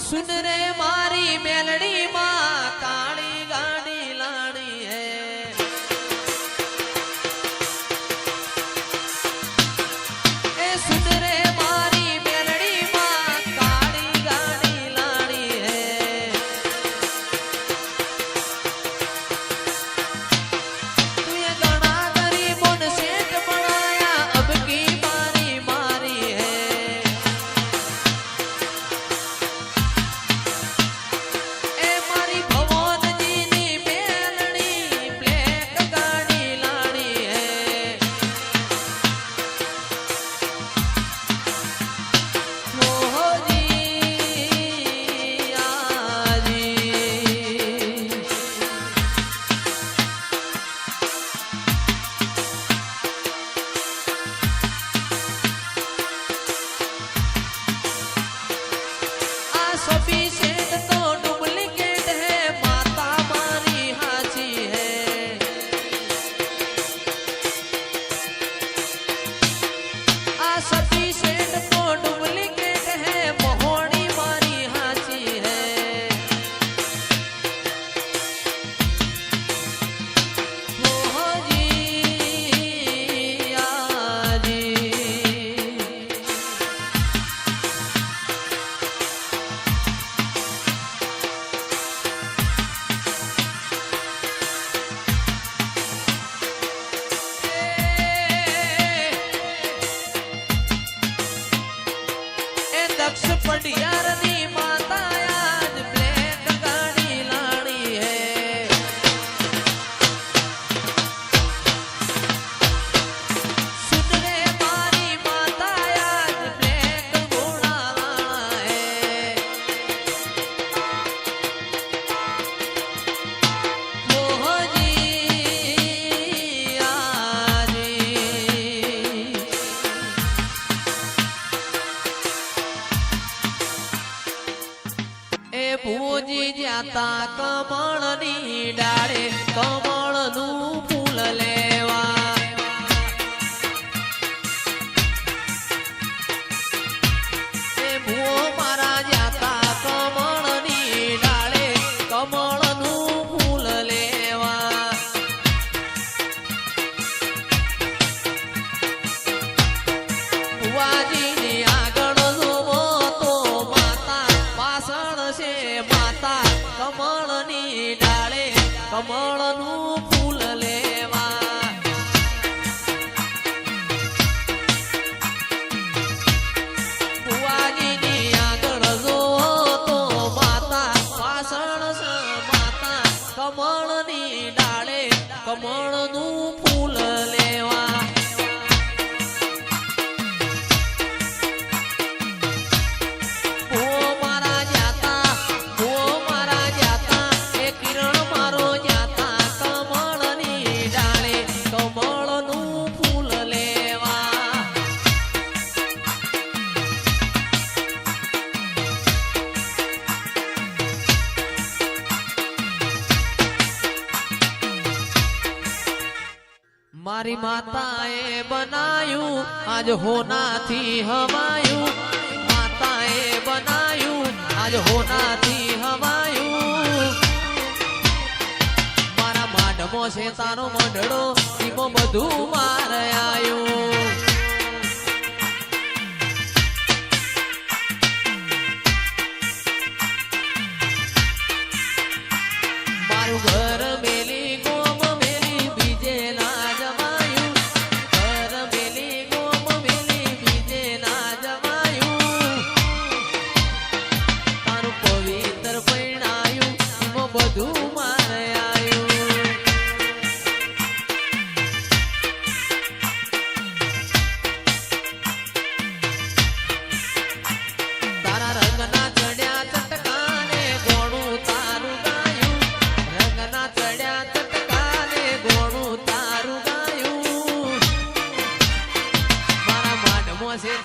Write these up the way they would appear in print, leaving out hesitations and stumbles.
सुन रे मारी मेलड़ी माँ काली गाड़ी लाड़ी है ए सुन रे मारी मेलड़ी माँ काली गाड़ी लाड़ी है तू ये गणा गरीबों ने सेठ बनाया अब की मारी मारी है કમળની ડાળે કમળનું ફૂલ લેવા એ ભૂ મારા જાતા કમળની ડાળે કમળનું ફૂલ લેવા ભુવાજીની આગળ જોવો તો માતા પાછળ છે માતા કમળની ડાળે કમળનું ફૂલ લેવા ભુવાજીની આગળ જોવો તો માતા પાછળ માતા કમળની ડાળે કમળનું ફૂલ લેવા મારી માતાએ બનાયું આજ હોનાથી હમાયું માતાએ બનાયું આજ હોનાથી હમાયું મારા માઢમો છે તારો મંડળો ઈમો બધું મારે આયું મારું ઘર મેલી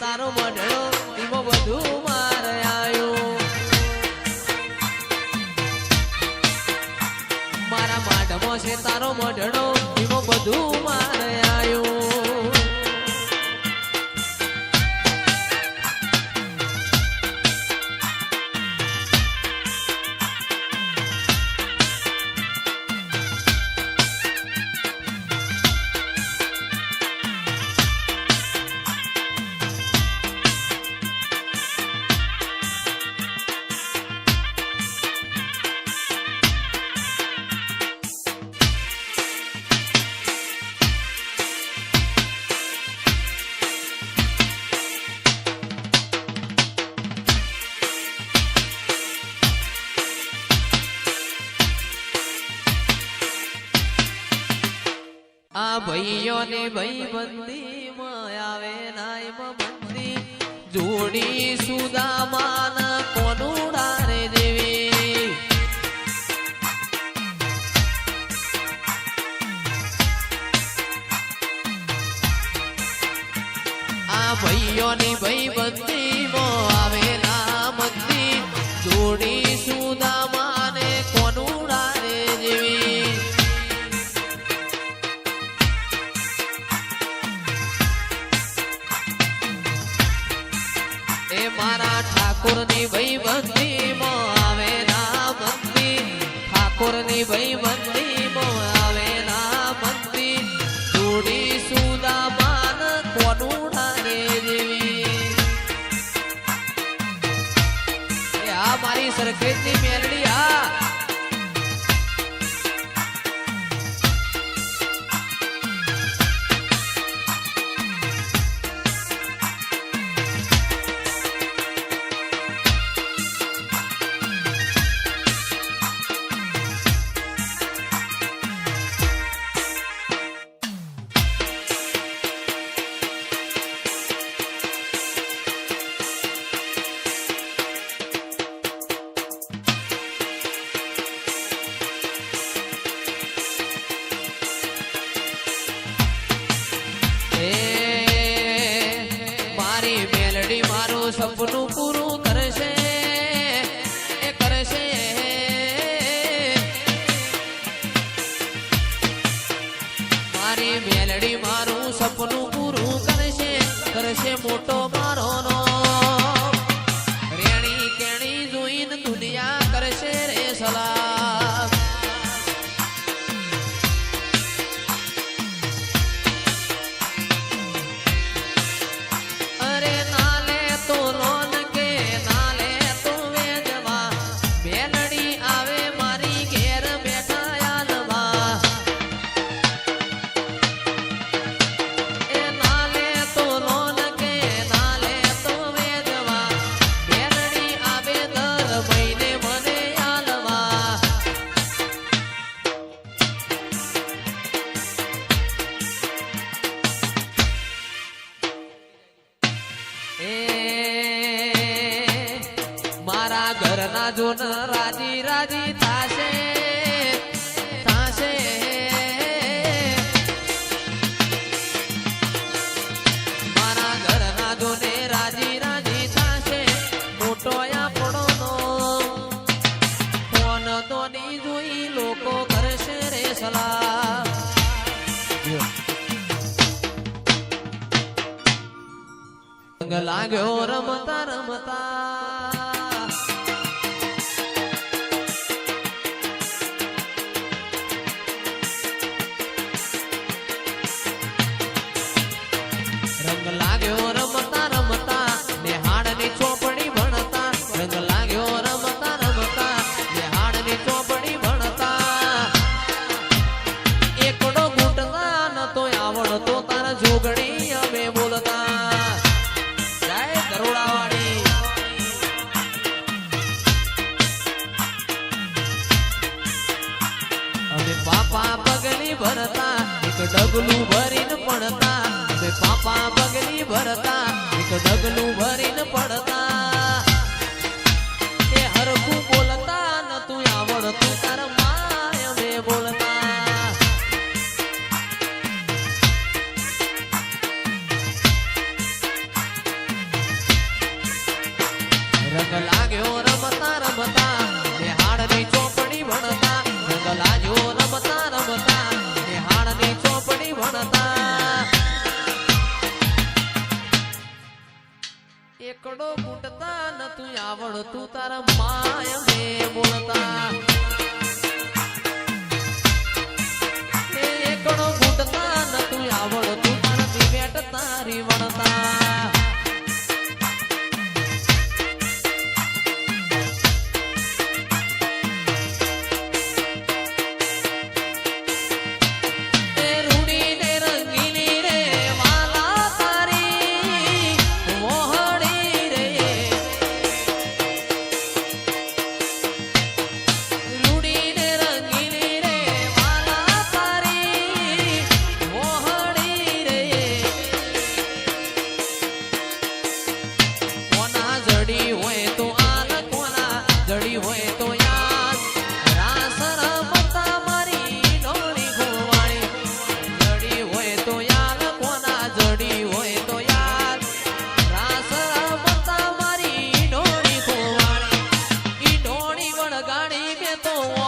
તારો મંડળો એમાં બધું મારે આવ્યું મારા માઢમો છે તારો મંડળો એમાં બધું મારે આવ્યું આ ભાઈઓની ભાઈબંધીમાં આવે નાય મંદી જોડી સુદામાન કોનુડા રે દેવી આ ભાઈઓની ભાઈબંધીમાં આવે ના મંદી જોડી સુદામાને કોનુડા રે દેવી મારા ઠાકોરની ભાઈબંધીમાં આવે ના મંદી ઠાકોરની ભાઈબંધીમાં આવે ના મંદી જોડી સુદામાન કોનુડા રે દેવી આ મારી સરખેજની મેલડી આ મારી મેલડી મારું સપનું પૂરું કરશે એ કરશે મારી મેલડી મારું સપનું પૂરું કરશે કરશે મોટો મારો નો રેણી કેણી જોઈને દુનિયા કરશે રે સલામ મારા ઘરના જોન રાજી રાજી થાશે થાશે મારા ઘરના જોને રાજી રાજી થાશે મોટો આપણો નો ફોન દોની જોઈ લોકો કરશે રે સલાહ લાગ્યો રમતા રમતા રંગ લાગ્યો રમતા રમતા નેહાડની ચોપડી ભણતા રંગ લાગ્યો રમતા રમતા નેહાડની ચોપડી ભણતા એકડો ઘૂંટતા નતો આવડતો તારા જોગણી અમે બોલતા પાપા પગલી ભરતા એક ડગલું ભરીને પડતા અમે પાપા પગલી ભરતા એક ડગલું ભરીને પડતા એ હરખું બોલતા નતું આવડતું તાર માય અમે બોલતા રંગ લાગ્યો રમતા રમતા હાડની ચોપડી ભણતા રંગ લાગ્યો રમતા રમતા હાડની ચોપડી ભણતા એકડો ફૂટતા નતું આવડતું તારા માય મે બોલતા એકડો ફૂટતા નતું આવડતું તારા બેટ તારી વણતા તો